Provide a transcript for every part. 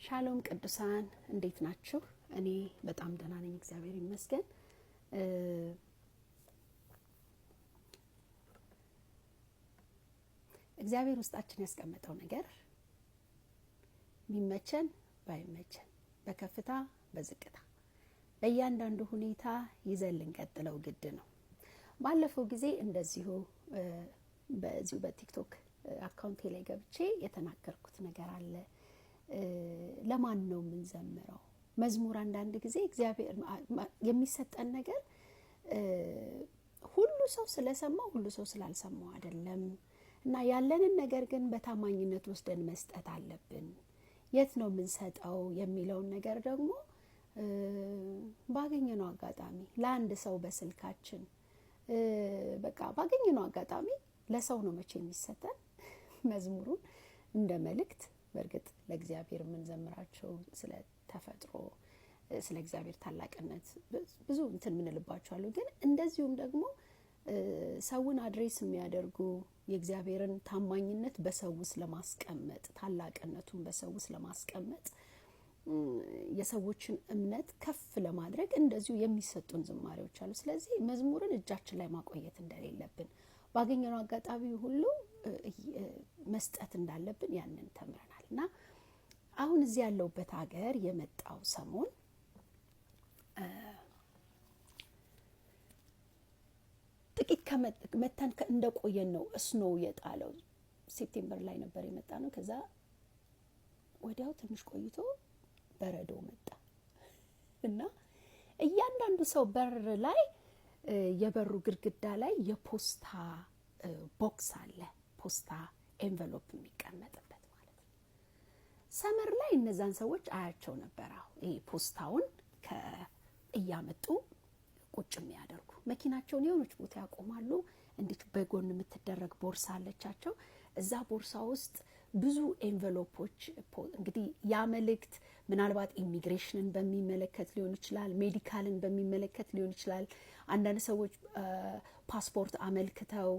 ሻሎም ቅዱሳን እንዴት ናችሁ? እኔ በጣም ደህና ነኝ፣ እግዚአብሔር ይመስገን። እግዚአብሔር ውስጣችን ያስቀመጠው ነገር ቢመቸን ባይመቸን፣ በከፍታ በዝቅታ፣ በእያንዳንዱ ሁኔታ ይዘን ልንቀጥለው ግድ ነው። ባለፈው ጊዜ እንደዚሁ በዚሁ በቲክቶክ አካውንቴ ላይ ገብቼ የተናገርኩት ነገር አለ። ለማን ነው የምንዘምረው? መዝሙር አንዳንድ ጊዜ እግዚአብሔር የሚሰጠን ነገር ሁሉ ሰው ስለሰማው ሁሉ ሰው ስላልሰማው አይደለም እና ያለንን ነገር ግን በታማኝነት ወስደን መስጠት አለብን። የት ነው የምንሰጠው የሚለውን ነገር ደግሞ ባገኘነው አጋጣሚ ለአንድ ሰው በስልካችን በቃ ባገኘነው አጋጣሚ ለሰው ነው መቼ የሚሰጠን መዝሙሩን እንደ መልእክት። በእርግጥ ለእግዚአብሔር የምንዘምራቸው ስለ ተፈጥሮ ስለ እግዚአብሔር ታላቅነት ብዙ እንትን ምንልባቸዋለሁ፣ ግን እንደዚሁም ደግሞ ሰውን አድሬስ የሚያደርጉ የእግዚአብሔርን ታማኝነት በሰው ውስጥ ለማስቀመጥ ታላቅነቱን በሰው ውስጥ ለማስቀመጥ የሰዎችን እምነት ከፍ ለማድረግ እንደዚሁ የሚሰጡን ዝማሬዎች አሉ። ስለዚህ መዝሙርን እጃችን ላይ ማቆየት እንደሌለብን ባገኘነው አጋጣሚ ሁሉ መስጠት እንዳለብን ያንን ተምረናል። እና አሁን እዚህ ያለውበት ሀገር የመጣው ሰሞን ጥቂት ከመተን እንደቆየን ነው ስኖው የጣለው። ሴፕቴምበር ላይ ነበር የመጣ ነው። ከዛ ወዲያው ትንሽ ቆይቶ በረዶ መጣ እና እያንዳንዱ ሰው በር ላይ የበሩ ግድግዳ ላይ የፖስታ ቦክስ አለ፣ ፖስታ ኤንቨሎፕ የሚቀመጥበት ማለት ነው። ሰመር ላይ እነዛን ሰዎች አያቸው ነበር። ይሄ ፖስታውን እያመጡ ቁጭ የሚያደርጉ መኪናቸውን የሆነች ቦታ ያቆማሉ። እንዴት በጎን የምትደረግ ቦርሳ አለቻቸው። እዛ ቦርሳ ውስጥ ብዙ ኤንቨሎፖች፣ እንግዲህ ያ መልእክት ምናልባት ኢሚግሬሽንን በሚመለከት ሊሆን ይችላል፣ ሜዲካልን በሚመለከት ሊሆን ይችላል። አንዳንድ ሰዎች ፓስፖርት አመልክተው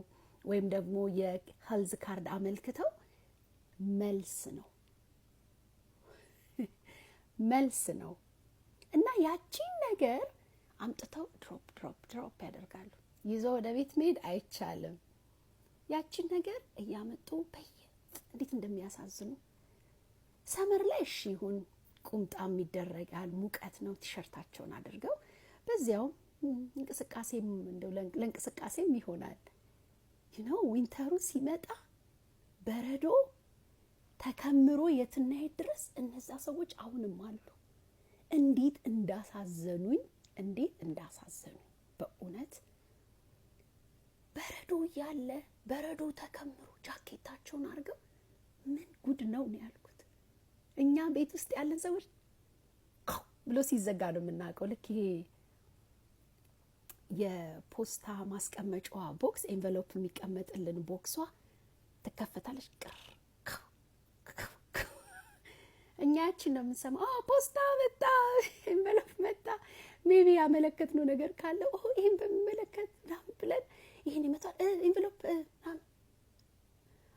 ወይም ደግሞ የሄልዝ ካርድ አመልክተው መልስ ነው እና ያቺን ነገር አምጥተው ድሮፕ ያደርጋሉ። ይዘው ወደ ቤት መሄድ አይቻልም። ያቺን ነገር እያመጡ እንዴት እንደሚያሳዝኑ። ሰመር ላይ እሺ ይሁን ቁምጣም ይደረጋል፣ ሙቀት ነው፣ ቲሸርታቸውን አድርገው በዚያው እንቅስቃሴም እንደው ለእንቅስቃሴም ይሆናል። ዊንተሩ ሲመጣ በረዶ ተከምሮ የትናየት ድረስ እነዛ ሰዎች አሁንም አሉ። እንዴት እንዳሳዘኑኝ በእውነት በረዶ እያለ በረዶ ተከምሮ ጃኬታቸውን አድርገው ምን ጉድ ነው ያልኩት። እኛ ቤት ውስጥ ያለን ሰዎች ብሎ ሲዘጋ ነው የምናውቀው። ልክ ይሄ የፖስታ ማስቀመጫዋ ቦክስ ኤንቨሎፕ የሚቀመጥልን ቦክሷ ትከፈታለች። እኛ ያችን ነው የምንሰማው። ፖስታ መጣ፣ ኤንቨሎፕ መጣ። ሜቢ ያመለከትነው ነገር ካለ ይሄን በሚመለከት ምናምን ብለን ይሄን ይመጣል ኤንቨሎፕ።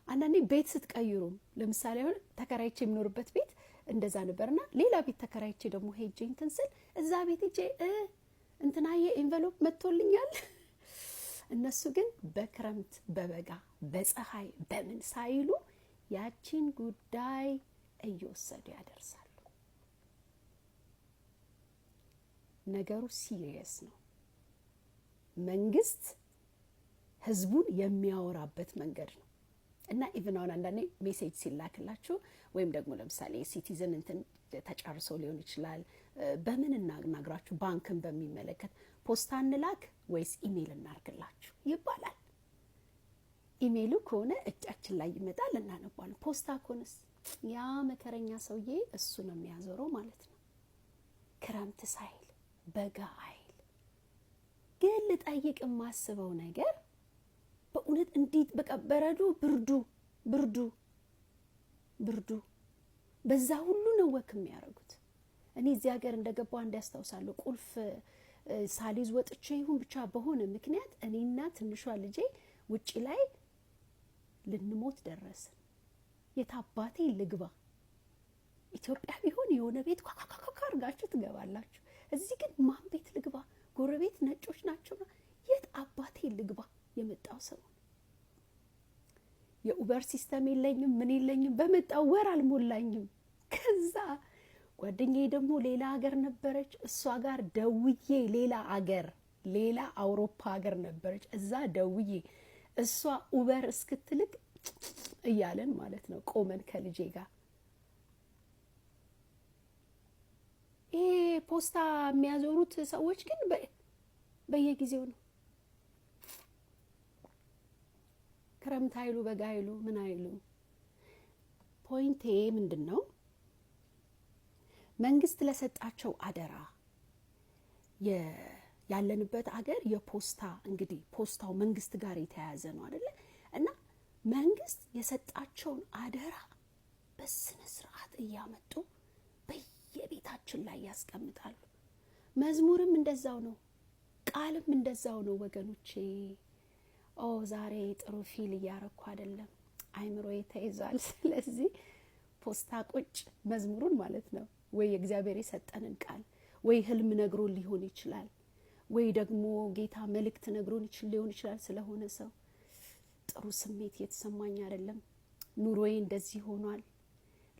አንዳንዴ ቤት ስትቀይሩም ለምሳሌ አሁን ተከራይቼ የምኖርበት ቤት እንደዛ ነበርና ሌላ ቤት ተከራይቼ ደግሞ ሄጄ እንትን ስል እዛ ቤት ሄጄ እንትናዬ ኤንቨሎፕ መጥቶልኛል። እነሱ ግን በክረምት በበጋ በፀሐይ በምን ሳይሉ ያቺን ጉዳይ እየወሰዱ ያደርሳሉ። ነገሩ ሲሪየስ ነው። መንግስት ህዝቡን የሚያወራበት መንገድ ነው እና ኢቭን አሁን አንዳንዴ ሜሴጅ ሲላክላችሁ ወይም ደግሞ ለምሳሌ ሲቲዝን እንትን ተጨርሶ ሊሆን ይችላል። በምን እናግራችሁ? ባንክን በሚመለከት ፖስታ እንላክ ወይስ ኢሜል እናርግላችሁ ይባላል። ኢሜሉ ከሆነ እጃችን ላይ ይመጣል እናነባለን። ፖስታ ከሆነስ ያ መከረኛ ሰውዬ እሱ ነው የሚያዞረው ማለት ነው። ክረምት ሳይል በጋ አይል። ግን ልጠይቅ የማስበው ነገር በእውነት እንዴት በቃ በረዶ ብርዱ በዛ ሁሉ ነው ወክ የሚያደርጉት። እኔ እዚህ ሀገር እንደገባው እንዲያስታውሳለሁ ቁልፍ ሳሊዝ ወጥቼ ይሁን ብቻ በሆነ ምክንያት እኔና ትንሿ ልጄ ውጪ ላይ ልንሞት ደረስን። የታባቴ ልግባ ኢትዮጵያ ቢሆን የሆነ ቤት ኳኳኳኳ አርጋችሁ ትገባላችሁ። እዚህ ግን ማን ቤት ልግባ? ጎረቤት ነጮች ናቸው። የት አባቴ ልግባ? የመጣው ሰው የኡበር ሲስተም የለኝም፣ ምን የለኝም። በመጣው ወር አልሞላኝም። ከዛ ጓደኛዬ ደግሞ ሌላ ሀገር ነበረች። እሷ ጋር ደውዬ ሌላ አውሮፓ ሀገር ነበረች። እዛ ደውዬ እሷ ኡበር እስክትልቅ እያለን ማለት ነው ቆመን ከልጄ ጋር። ይሄ ፖስታ የሚያዞሩት ሰዎች ግን በየጊዜው ነው። ክረምት አይሉ በጋ አይሉ ምን አይሉ። ፖይንቴ ምንድን ነው? መንግስት ለሰጣቸው አደራ ያለንበት አገር የፖስታ እንግዲህ ፖስታው መንግስት ጋር የተያያዘ ነው አይደለ? እና መንግስት የሰጣቸውን አደራ በስነ ስርዓት እያመጡ በየቤታችን ላይ ያስቀምጣሉ። መዝሙርም እንደዛው ነው፣ ቃልም እንደዛው ነው ወገኖቼ። ዛሬ ጥሩ ፊል እያረኩ አይደለም፣ አይምሮዬ ተይዟል። ስለዚህ ፖስታ ቁጭ መዝሙሩን ማለት ነው ወይ እግዚአብሔር የሰጠንን ቃል ወይ ህልም ነግሮን ሊሆን ይችላል፣ ወይ ደግሞ ጌታ መልእክት ነግሮን ሊሆን ይችላል። ስለሆነ ሰው ጥሩ ስሜት የተሰማኝ አይደለም፣ ኑሮዬ እንደዚህ ሆኗል፣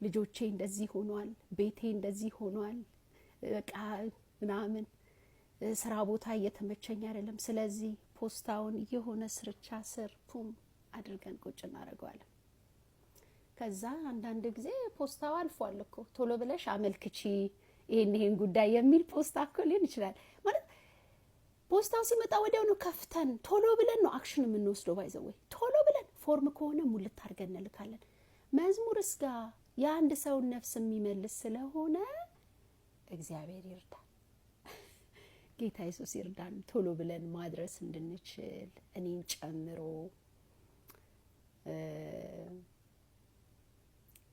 ልጆቼ እንደዚህ ሆኗል፣ ቤቴ እንደዚህ ሆኗል፣ በቃ ምናምን ስራ ቦታ እየተመቸኝ አይደለም። ስለዚህ ፖስታውን የሆነ ስርቻ ስር ፑም አድርገን ቁጭ እናደርገዋለን። ከዛ አንዳንድ ጊዜ ፖስታው አልፏል እኮ ቶሎ ብለሽ አመልክቺ ይሄን ጉዳይ የሚል ፖስታ እኮ ሊሆን ይችላል። ማለት ፖስታው ሲመጣ ወዲያው ነው ከፍተን ቶሎ ብለን ነው አክሽን የምንወስደው። ባይዘው ቶሎ ብለን ፎርም ከሆነ ሙልት አድርገን እንልካለን። መዝሙር እስጋ የአንድ ሰውን ነፍስ የሚመልስ ስለሆነ እግዚአብሔር ይርዳል፣ ጌታ ኢየሱስ ይርዳን፣ ቶሎ ብለን ማድረስ እንድንችል እኔን ጨምሮ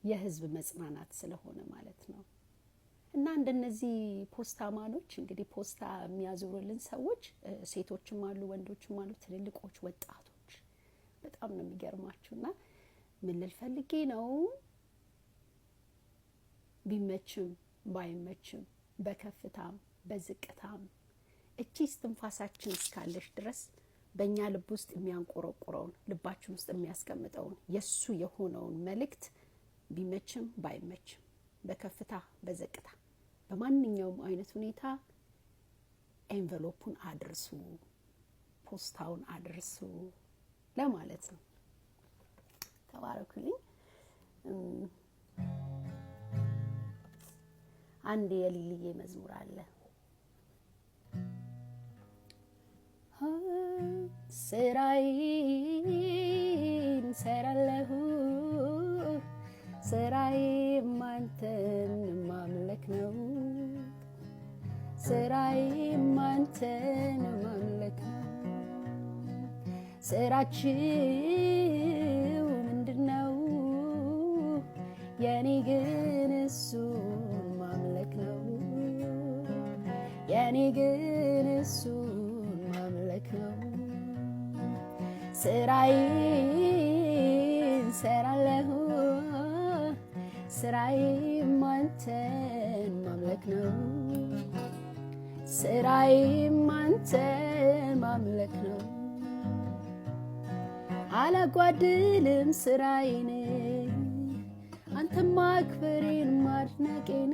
የህዝብ መጽናናት ስለሆነ ማለት ነው። እና እንደነዚህ ፖስታ ማኖች እንግዲህ ፖስታ የሚያዞሩልን ሰዎች ሴቶችም አሉ፣ ወንዶችም አሉ፣ ትልልቆች፣ ወጣቶች በጣም ነው የሚገርማችሁና ምን ልፈልጌ ነው፣ ቢመችም ባይመችም በከፍታም በዝቅታም እቺ እስትንፋሳችን እስካለሽ ድረስ በእኛ ልብ ውስጥ የሚያንቆረቆረውን ልባችን ውስጥ የሚያስቀምጠውን የሱ የሆነውን መልእክት ቢመችም ባይመችም በከፍታ በዝቅታ በማንኛውም አይነት ሁኔታ ኤንቨሎፑን አድርሱ፣ ፖስታውን አድርሱ ለማለት ነው። ተባረኩልኝ። አንድ የሊሊዬ መዝሙር አለ። ስራዬን ሰራለሁ፣ ስራዬም አንተን ማምለክ ነው፣ ስራዬም አንተን ማምለክ ነው። ስራችሁ ምንድነው? የኔ ግን እሱን ማምለክ ነው፣ የኔ ግን እሱን ማምለክ ነው። ስራዬን ሰራለሁ፣ ስራዬም አንተን ማምለክ ነው፣ ስራዬም አንተን ማምለክ ነው። አላጓድልም ስራዬን አንተን ማክበሬን ማድነቄን፣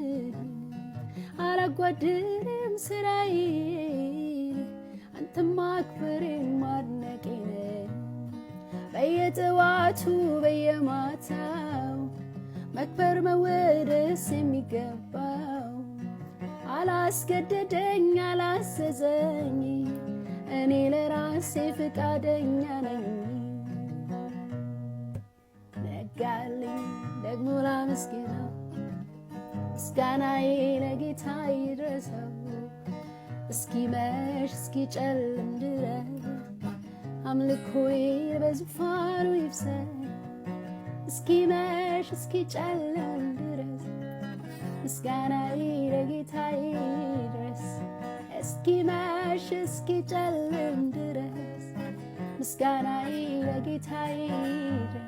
አላጓድልም ስራዬን አንተን ማክበሬን ማድነቄን። በየጠዋቱ በየማታው መክበር መወደስ የሚገባው አላስገደደኝ አላዘዘኝ፣ እኔ ለራሴ ፍቃደኛ ነኝ። ነጋልኝ ደግሞ ላመስግነው፣ ምስጋናዬ ለጌታ ይድረሰው። እስኪመሽ እስኪጨልም ድረስ አምልኮዬ በዙፋኑ ይብሰል። እስኪመሽ እስኪጨልም ድረስ ምስጋናዬ ለጌታዬ ይድረስ። እስኪመሽ እስኪጨልም ድረስ ምስጋናዬ ለጌታዬ ይድረስ።